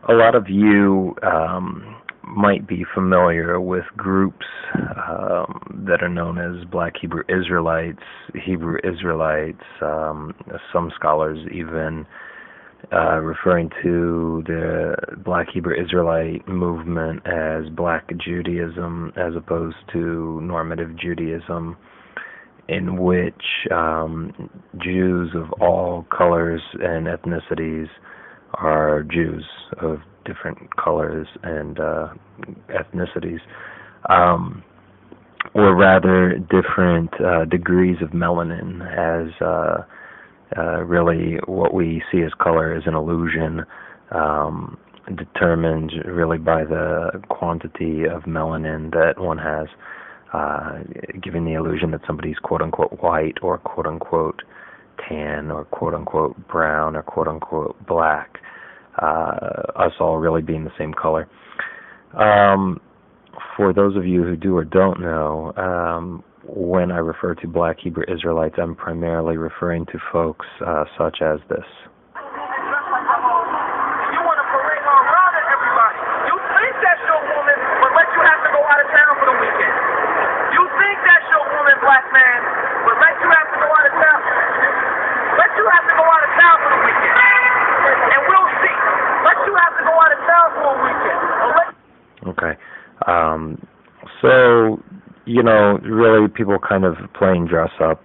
A lot of you might be familiar with groups that are known as Black Hebrew Israelites, Hebrew Israelites, some scholars even referring to the Black Hebrew Israelite movement as Black Judaism as opposed to normative Judaism, in which Jews of all colors and ethnicities are Jews of different colors and ethnicities, or rather different degrees of melanin, as really what we see as color is an illusion determined really by the quantity of melanin that one has, giving the illusion that somebody's quote-unquote white or quote-unquote tan or quote-unquote brown or quote-unquote black, us all really being the same color. For those of you who do or don't know, when I refer to Black Hebrew Israelites, I'm primarily referring to folks such as this. You want to parade on around everybody. You think that's your woman, but let you have to go out of town for the weekend. You think that's your woman, black man, but let you have to go out of town. Let you have to go out of town for the weekend. And we'll see. Let you have to go out of town for a weekend. Okay. So, you know, really people kind of playing dress up,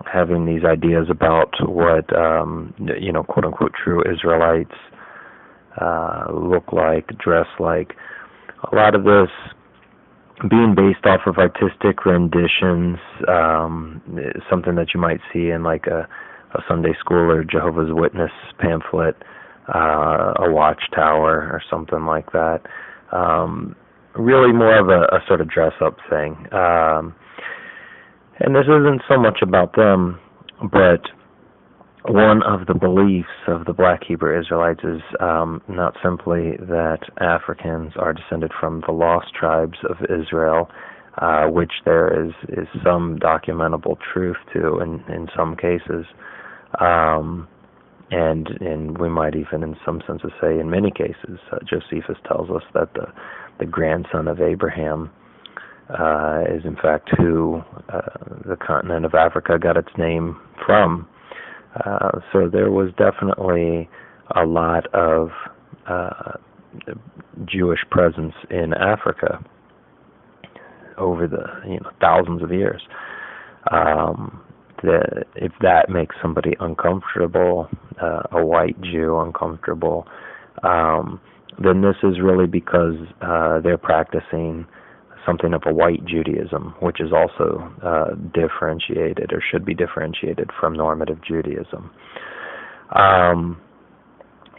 having these ideas about what, you know, quote-unquote true Israelites look like, dress like. A lot of this being based off of artistic renditions, something that you might see in like a Sunday school or Jehovah's Witness pamphlet, a watchtower or something like that. Really more of a sort of dress-up thing. And this isn't so much about them, but one of the beliefs of the Black Hebrew Israelites is not simply that Africans are descended from the lost tribes of Israel, which there is some documentable truth to in some cases, and we might even in some senses say in many cases, Josephus tells us that the grandson of Abraham is in fact who the continent of Africa got its name from. So there was definitely a lot of Jewish presence in Africa over the thousands of years. If that makes somebody uncomfortable, a white Jew uncomfortable, then this is really because they're practicing something of a white Judaism, which is also differentiated or should be differentiated from normative Judaism.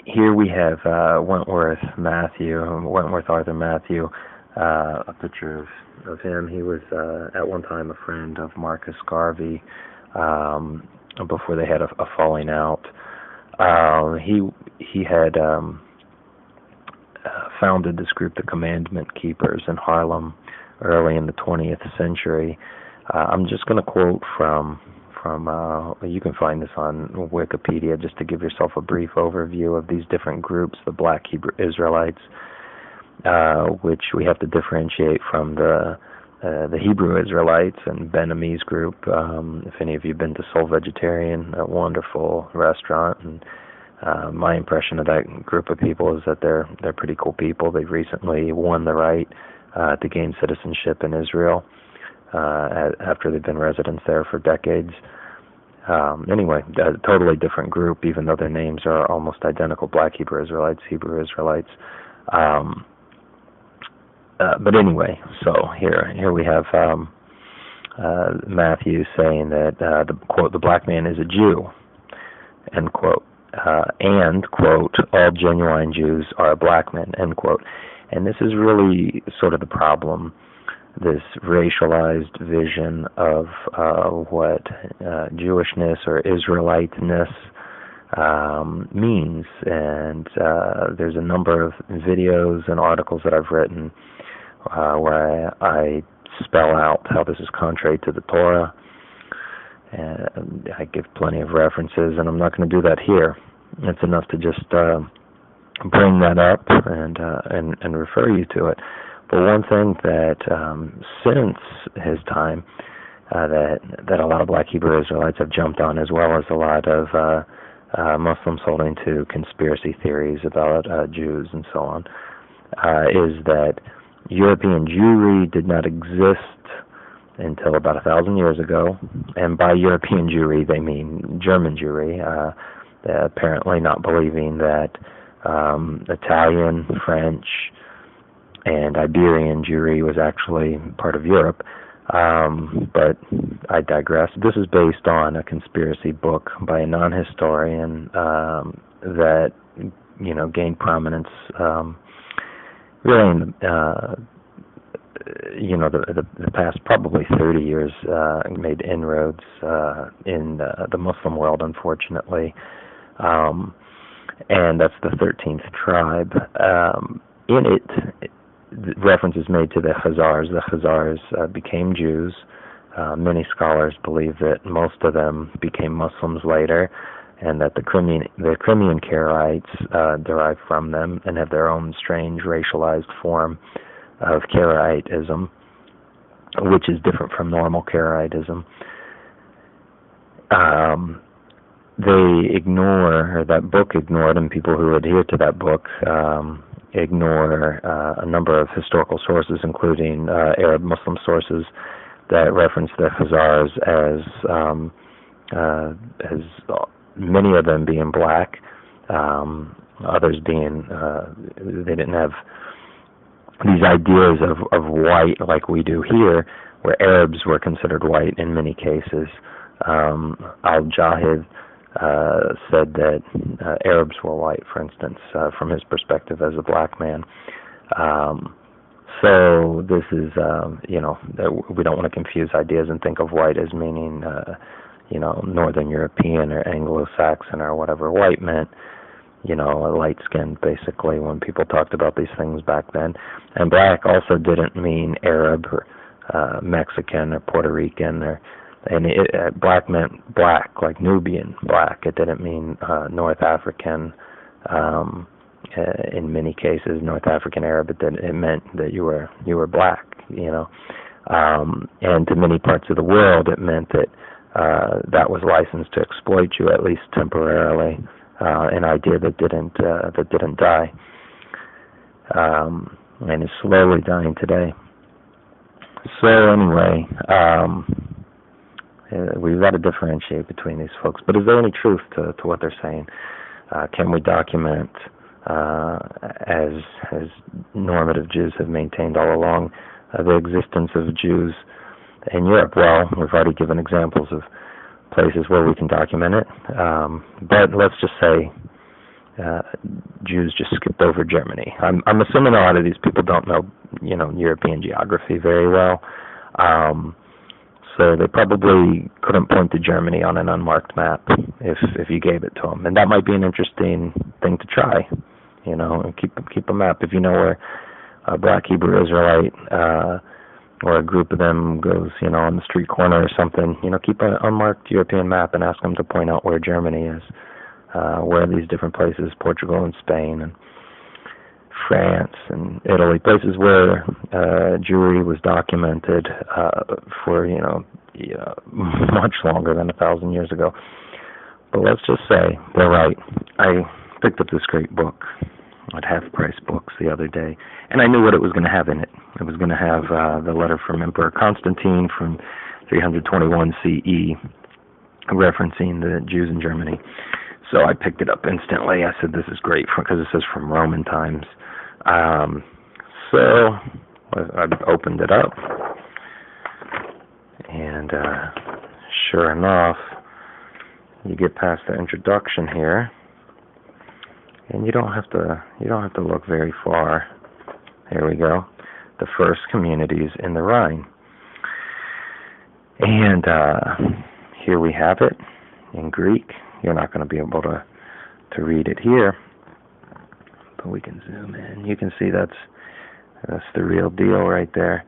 Here we have Wentworth Arthur Matthew, a picture of him. He was at one time a friend of Marcus Garvey before they had a falling out. He had founded this group, the Commandment Keepers, in Harlem early in the 20th century. I'm just going to quote from you can find this on Wikipedia just to give yourself a brief overview of these different groups, the Black Hebrew Israelites, which we have to differentiate from the Hebrew Israelites and Beninese group. If any of you have been to Soul Vegetarian, a wonderful restaurant, and my impression of that group of people is that they're pretty cool people. They've recently won the right to gain citizenship in Israel after they've been residents there for decades. Anyway, a totally different group, even though their names are almost identical: Black Hebrew Israelites, Hebrew Israelites. But anyway, so here we have Matthew saying that the black man is a Jew, end quote, and, quote, all genuine Jews are black men, end quote. And this is really sort of the problem, this racialized vision of what Jewishness or Israeliteness means. And there's a number of videos and articles that I've written where I spell out how this is contrary to the Torah. And I give plenty of references, and I'm not going to do that here. It's enough to just bring that up and refer you to it. But one thing that since his time that a lot of Black Hebrew Israelites have jumped on, as well as a lot of Muslims holding to conspiracy theories about Jews and so on, is that European Jewry did not exist until about 1,000 years ago. And by European Jewry, they mean German Jewry, apparently not believing that Italian, French, and Iberian Jewry was actually part of Europe. But I digress. This is based on a conspiracy book by a non-historian that gained prominence really in the past probably 30 years, made inroads in the Muslim world, unfortunately, and that's the 13th tribe. In it, reference is made to the Khazars. The Khazars became Jews. Many scholars believe that most of them became Muslims later, and that the Crimean Karaites derive from them and have their own strange racialized form of Karaitism, which is different from normal Karaitism. They ignore, or that book ignored, and people who adhere to that book ignore a number of historical sources, including Arab Muslim sources that reference the Khazars as many of them being black, others being they didn't have these ideas of white like we do here, where Arabs were considered white in many cases. Al-Jahid said that Arabs were white, for instance, from his perspective as a black man. So this is, we don't want to confuse ideas and think of white as meaning, Northern European or Anglo-Saxon or whatever white meant. Light-skinned, basically, when people talked about these things back then. And black also didn't mean Arab or Mexican or Puerto Rican, black meant black, like Nubian black. It didn't mean North African. In many cases, North African Arab. It meant that you were black. And to many parts of the world, it meant that that was licensed to exploit you, at least temporarily. An idea that didn't die, and is slowly dying today. So anyway, we've got to differentiate between these folks. But is there any truth to what they're saying? Can we document, as normative Jews have maintained all along, the existence of Jews in Europe? Well, we've already given examples of places where we can document it, but let's just say Jews just skipped over Germany. I'm assuming a lot of these people don't know, European geography very well, so they probably couldn't point to Germany on an unmarked map if you gave it to them, and that might be an interesting thing to try, and keep a map. If you know where a Black Hebrew Israelite or a group of them goes, on the street corner or something, keep an unmarked European map and ask them to point out where Germany is, where these different places, Portugal and Spain and France and Italy, places where Jewry was documented for, much longer than 1,000 years ago. But let's just say they're right. I picked up this great book at half-price books the other day, and I knew what it was going to have in it. It was going to have the letter from Emperor Constantine from 321 CE, referencing the Jews in Germany. So I picked it up instantly. I said, this is great, because it says from Roman times. So I opened it up, and sure enough, you get past the introduction here, and you don't have to look very far. Here we go. The first communities in the Rhine. And here we have it in Greek. You're not going to be able to read it here, but we can zoom in. You can see that's the real deal right there.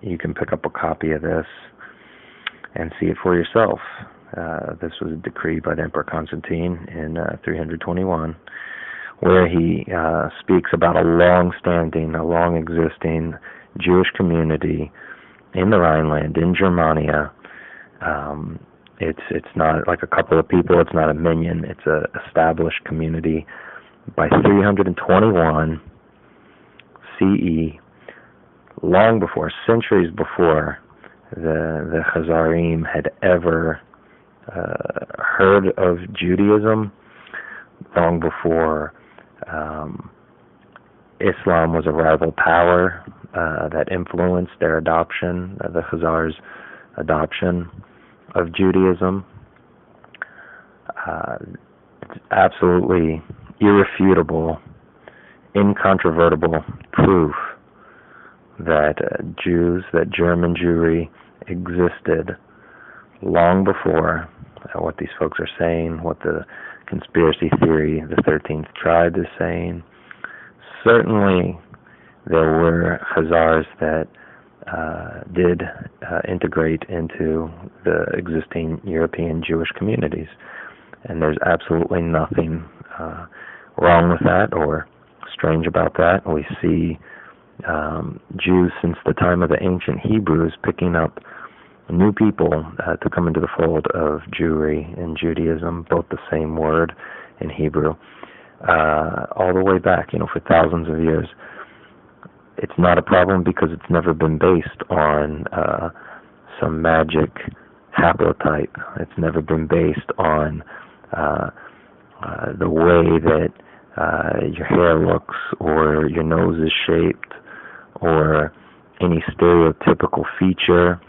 You can pick up a copy of this and see it for yourself. This was a decree by the Emperor Constantine in 321, where he speaks about a long-standing, a long-existing Jewish community in the Rhineland, in Germania. It's not like a couple of people. It's not a minion. It's an established community by 321 CE, long before, centuries before the Khazarim had ever heard of Judaism, long before Islam was a rival power that influenced their adoption, the Khazars' adoption of Judaism. It's absolutely irrefutable, incontrovertible proof that Jews, that German Jewry existed long before what these folks are saying, what the conspiracy theory, the 13th tribe, is saying. Certainly there were Khazars that did integrate into the existing European Jewish communities, and there's absolutely nothing wrong with that or strange about that. We see Jews since the time of the ancient Hebrews picking up new people to come into the fold of Jewry and Judaism, both the same word in Hebrew, all the way back, for thousands of years. It's not a problem because it's never been based on some magic haplotype. It's never been based on the way that your hair looks or your nose is shaped or any stereotypical feature.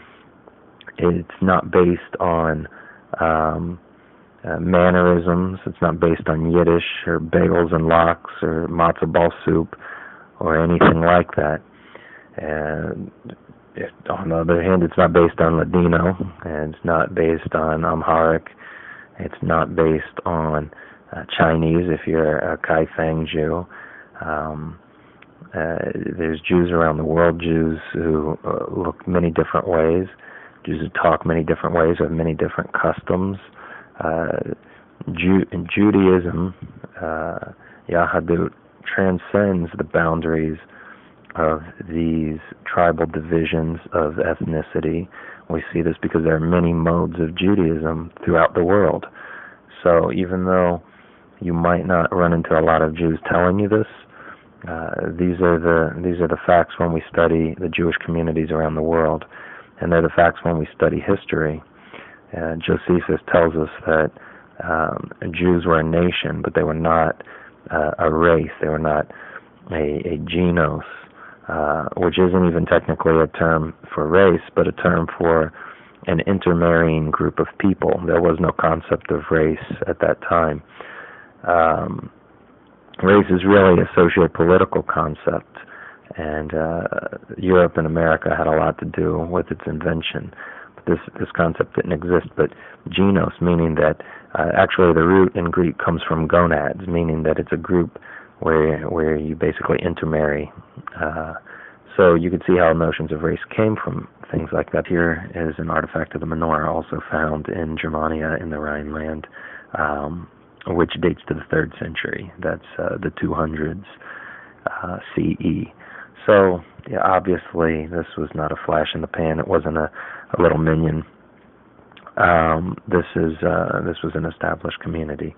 It's not based on mannerisms. It's not based on Yiddish or bagels and lox or matzo ball soup or anything like that. And on the other hand, it's not based on Ladino, and it's not based on Amharic. It's not based on Chinese if you're a Kaifeng Jew. There's Jews around the world, Jews who look many different ways, Jews who talk many different ways, have many different customs. Judaism, Yahadut, transcends the boundaries of these tribal divisions of ethnicity. We see this because there are many modes of Judaism throughout the world. So even though you might not run into a lot of Jews telling you this, these are the facts when we study the Jewish communities around the world, and they're the facts when we study history. Josephus tells us that Jews were a nation, but they were not a race. They were not a genos, which isn't even technically a term for race, but a term for an intermarrying group of people. There was no concept of race at that time. Race is really a socio-political concept, and Europe and America had a lot to do with its invention. But this concept didn't exist. But genos, meaning that actually the root in Greek comes from gonads, meaning that it's a group where you basically intermarry. So you could see how notions of race came from things like that. Here is an artifact of the menorah also found in Germania in the Rhineland, which dates to the 3rd century. That's the 200s CE. So yeah, obviously this was not a flash in the pan. It wasn't a little minion. This was an established community.